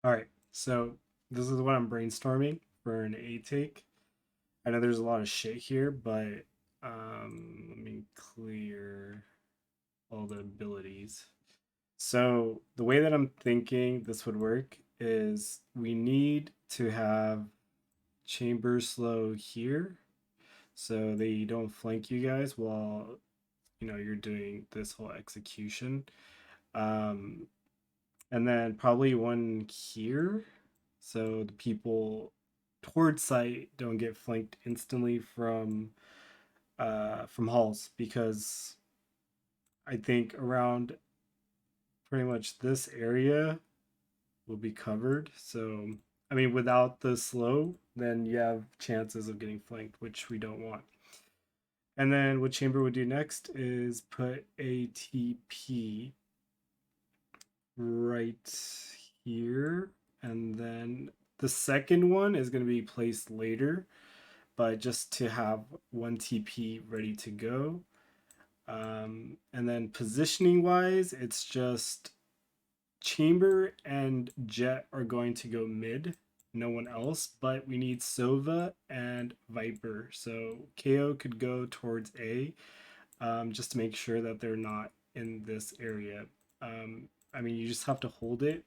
All right, so this is what I'm brainstorming for an A take. I know there's a lot of shit here, but let me clear all the abilities. So the way that I'm thinking this would work is we need to have chamber slow here so they don't flank you guys while you're doing this whole execution. Um, and then probably one here so the people towards site don't get flanked instantly from halls, because I think around pretty much this area will be covered. So I mean, without the slow, then you have chances of getting flanked, which we don't want. And then what Chamber would do next is put a TP right here, and then the second one is going to be placed later, but just to have one TP ready to go. And then positioning wise, it's just Chamber and Jet are going to go mid, no one else, but we need Sova and Viper. So KO could go towards A, just to make sure that they're not in this area. I mean, you just have to hold it.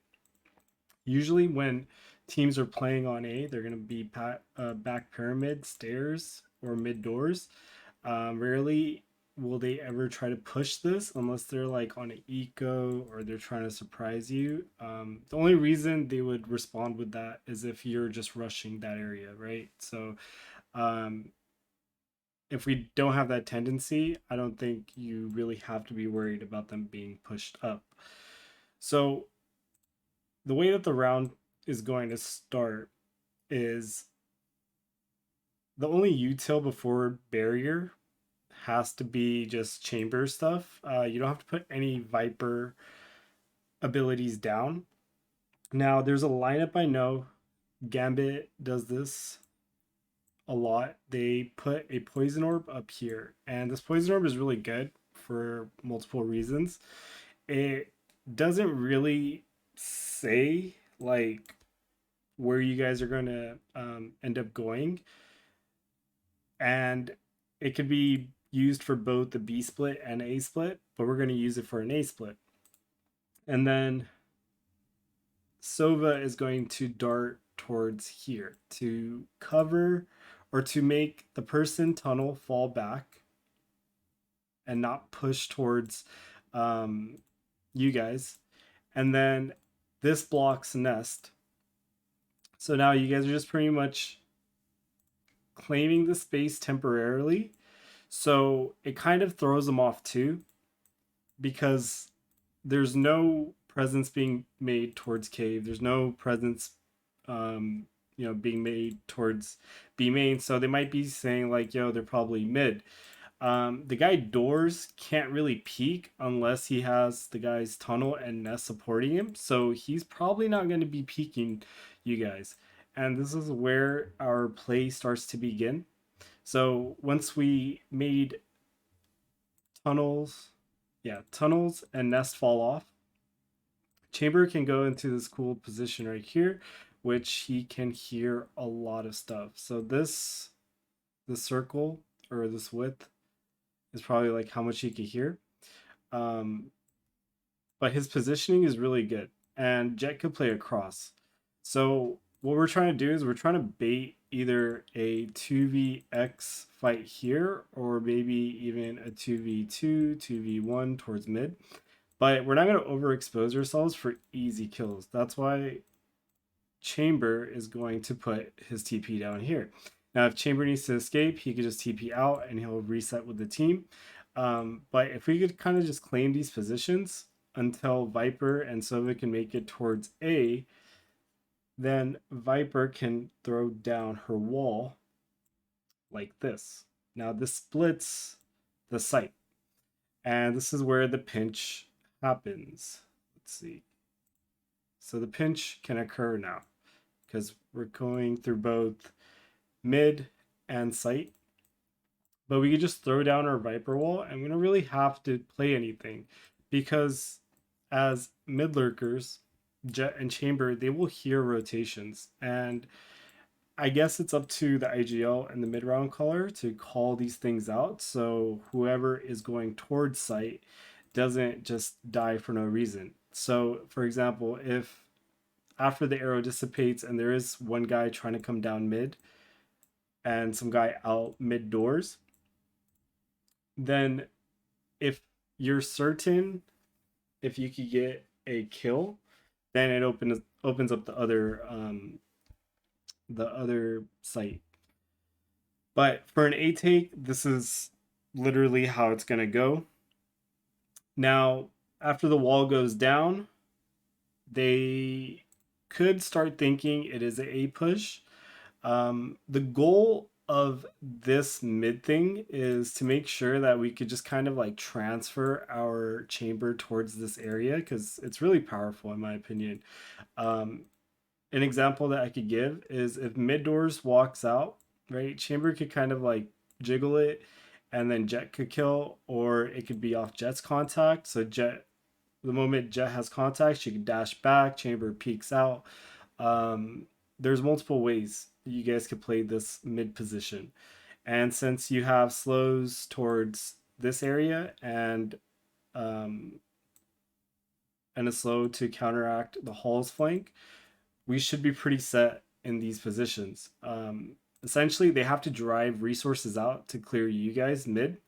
Usually, when teams are playing on A, they're going to be back pyramid, stairs, or mid doors. Rarely will they ever try to push this unless they're like on an eco or they're trying to surprise you. The only reason they would respond with that is if you're just rushing that area, right? So um, if we don't have that tendency, I don't think you really have to be worried about them being pushed up. So the way that the round is going to start is the only util before barrier has to be just chamber stuff. You don't have to put any Viper abilities down. Now, there's a lineup I know. Gambit does this a lot. They put a poison orb up here, and this poison orb is really good for multiple reasons. It doesn't really say like where you guys are going to end up going, and it could be used for both the B split and A split, but we're going to use it for an A split. And then Sova is going to dart towards here to cover or to make the person tunnel fall back and not push towards um, you guys. And then this blocks nest. So now you guys are just pretty much claiming the space temporarily. So it kind of throws them off too, because there's no presence being made towards cave. There's no presence, being made towards B main. So they might be saying like, "Yo, they're probably mid." The guy doors can't really peek unless he has the guy's tunnel and nest supporting him. So he's probably not going to be peeking you guys. And this is where our play starts to begin. So once we made tunnels, yeah, tunnels and nest fall off, Chamber can go into this cool position right here, which he can hear a lot of stuff. So this circle or this width is probably like how much he can hear. Um, but his positioning is really good, and Jet could play across. So what we're trying to do is we're trying to bait either a 2vx fight here, or maybe even a 2v2, 2v1 towards mid. But we're not going to overexpose ourselves for easy kills. That's why Chamber is going to put his TP down here. Now, if Chamber needs to escape, he could just TP out and he'll reset with the team. But if we could kind of just claim these positions until Viper and Sova can make it towards A, then Viper can throw down her wall like this. Now, this splits the site, and this is where the pinch happens. Let's see. So the pinch can occur now because we're going through both mid and site. But we could just throw down our Viper wall and we don't really have to play anything, because as mid lurkers, Jet and Chamber, they will hear rotations. And I guess it's up to the IGL and the mid round caller to call these things out. So whoever is going towards site doesn't just die for no reason. So, for example, if after the arrow dissipates and there is one guy trying to come down mid and some guy out mid doors, then if you're certain if you could get a kill, then it opens up the other site. But for an A take, this is literally how it's gonna go. Now, after the wall goes down, they could start thinking it is a A push. The goal of this mid thing is to make sure that we could just kind of like transfer our chamber towards this area because it's really powerful in my opinion. Um, an example that I could give is if mid doors walks out, right? Chamber could kind of like jiggle it and then Jet could kill, or it could be off Jet's contact. So Jet, the moment Jet has contact, she can dash back, Chamber peeks out. Um, there's multiple ways you guys could play this mid position. And since you have slows towards this area um, and a slow to counteract the Hall's flank, we should be pretty set in these positions. Essentially, they have to drive resources out to clear you guys mid,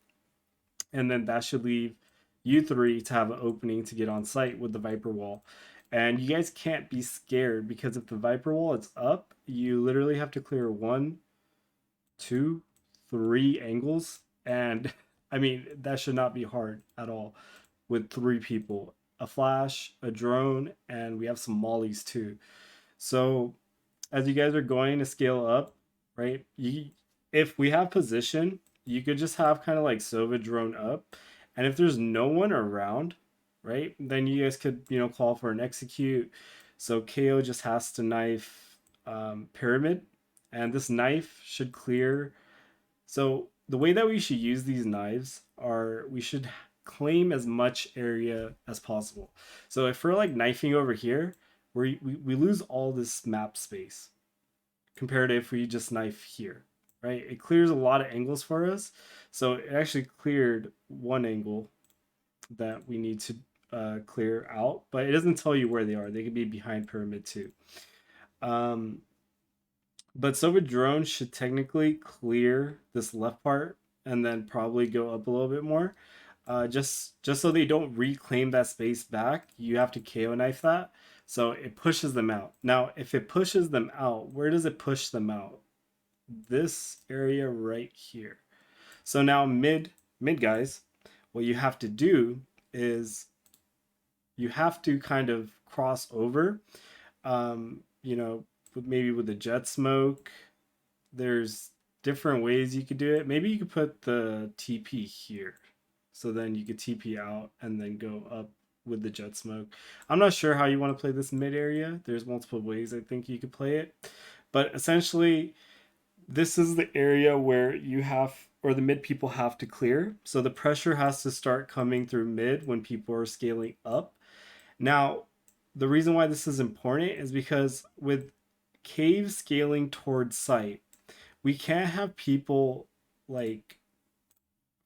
and then that should leave you three to have an opening to get on site with the Viper wall. And you guys can't be scared because if the Viper wall is up, you literally have to clear 1, 2, 3 angles. And I mean, that should not be hard at all with 3 people, a flash, a drone, and we have some mollies too. So as you guys are going to scale up, right? If we have position, you could just have kind of like Sova drone up, and if there's no one around, right, then you guys could call for an execute. So KO just has to knife pyramid, and this knife should clear. So the way that we should use these knives are we should claim as much area as possible. So if we're like knifing over here, we lose all this map space compared to if we just knife here, right? It clears a lot of angles for us. So it actually cleared one angle that we need to clear out, but it doesn't tell you where they are. They could be behind pyramid too. Um, but Sova drone should technically clear this left part and then probably go up a little bit more. Just so they don't reclaim that space back, you have to KO knife that. So it pushes them out. Now, if it pushes them out, where does it push them out? This area right here. So now mid guys, what you have to do is you have to kind of cross over. Maybe with the jet smoke. There's different ways you could do it. Maybe you could put the TP here. So then you could TP out and then go up with the jet smoke. I'm not sure how you want to play this mid area. There's multiple ways I think you could play it. But essentially, this is the area where you have, or the mid people have to clear. So the pressure has to start coming through mid when people are scaling up. Now, the reason why this is important is because with cave scaling towards site, we can't have people like,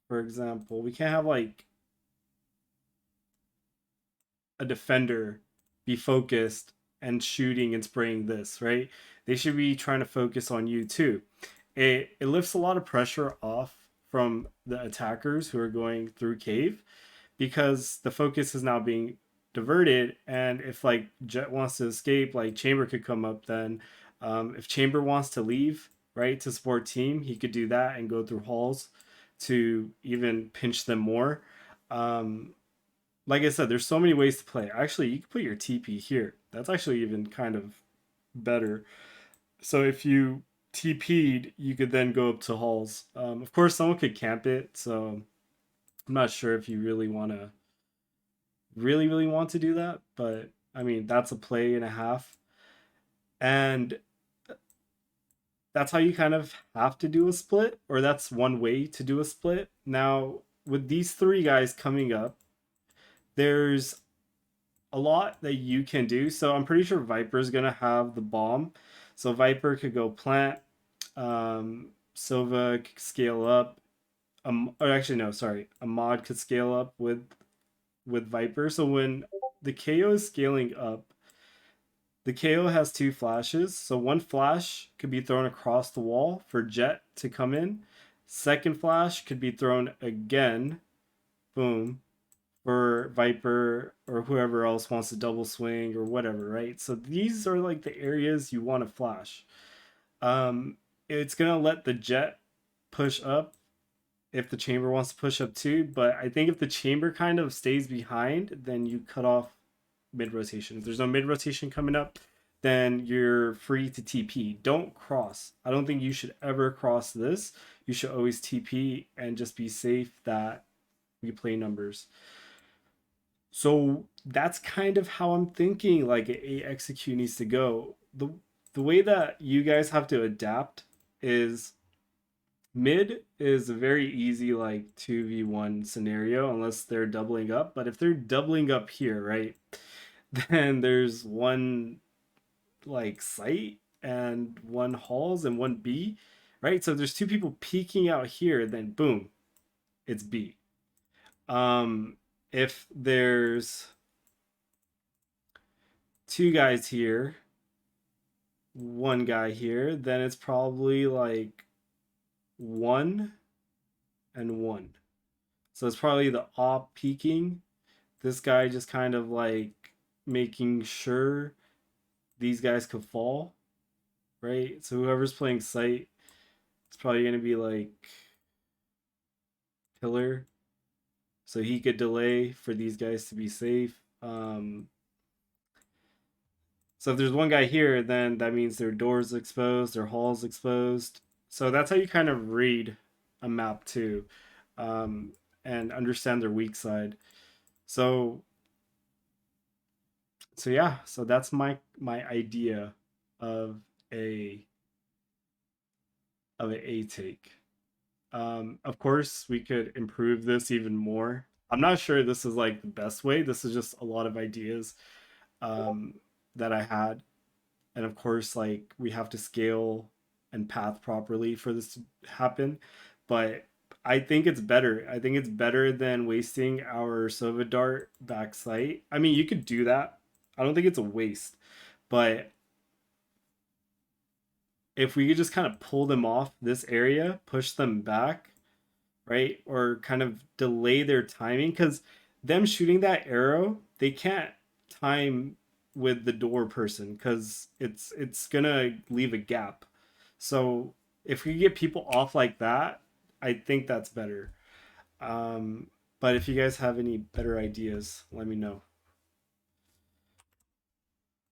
for example, we can't have like a defender be focused and shooting and spraying this, right? They should be trying to focus on you too. It lifts a lot of pressure off from the attackers who are going through cave because the focus is now being diverted, and if like Jet wants to escape, like Chamber could come up then. If Chamber wants to leave, right, to support team, he could do that and go through halls to even pinch them more. um, like I said, there's so many ways to play. Actually, you can put your TP here. That's actually even kind of better. So if you TP'd, you could then go up to halls. Of course, someone could camp it. So I'm not sure if you really want to do that. But I mean, that's a play and a half. And that's how you kind of have to do a split, or that's one way to do a split. Now, with these 3 guys coming up, there's a lot that you can do. So I'm pretty sure Viper's gonna have the bomb. So Viper could go plant. Silva could scale up. Or actually no, sorry. Ahmad could scale up with Viper. So when the KO is scaling up, the KO has two flashes. So one flash could be thrown across the wall for Jet to come in. Second flash could be thrown again. Boom, for Viper or whoever else wants to double swing or whatever, right? So these are like the areas you want to flash. It's gonna let the Jet push up if the chamber wants to push up too, but I think if the chamber kind of stays behind, then you cut off mid rotation. If there's no mid rotation coming up, then you're free to TP. Don't cross. I don't think you should ever cross this. You should always TP and just be safe that you play numbers. So that's kind of how I'm thinking like a execute needs to go. The way that you guys have to adapt is mid is a very easy like 2v1 scenario unless they're doubling up, but if they're doubling up here, right? Then there's one like site and one halls and one B, right? So there's two people peeking out here, then boom, it's B. If there's two guys here, one guy here, then it's probably like one and one. So it's probably the op peeking. This guy just kind of like making sure these guys could fall, right? So whoever's playing site, it's probably gonna be like pillar, so he could delay for these guys to be safe. So if there's one guy here, then that means their door's exposed, their hall's exposed. So that's how you kind of read a map too, um, and understand their weak side. So yeah, so that's my idea of a A take. Of course, we could improve this even more. I'm not sure this is like the best way. This is just a lot of ideas um, that I had, and of course, like we have to scale and path properly for this to happen. But I think it's better. I think it's better than wasting our Sova Dart back site. I mean, you could do that. I don't think it's a waste, but if we could just kind of pull them off this area, push them back, right? Or kind of delay their timing because them shooting that arrow, they can't time with the door person because it's gonna leave a gap. So if we get people off like that, I think that's better. Um, but if you guys have any better ideas, let me know.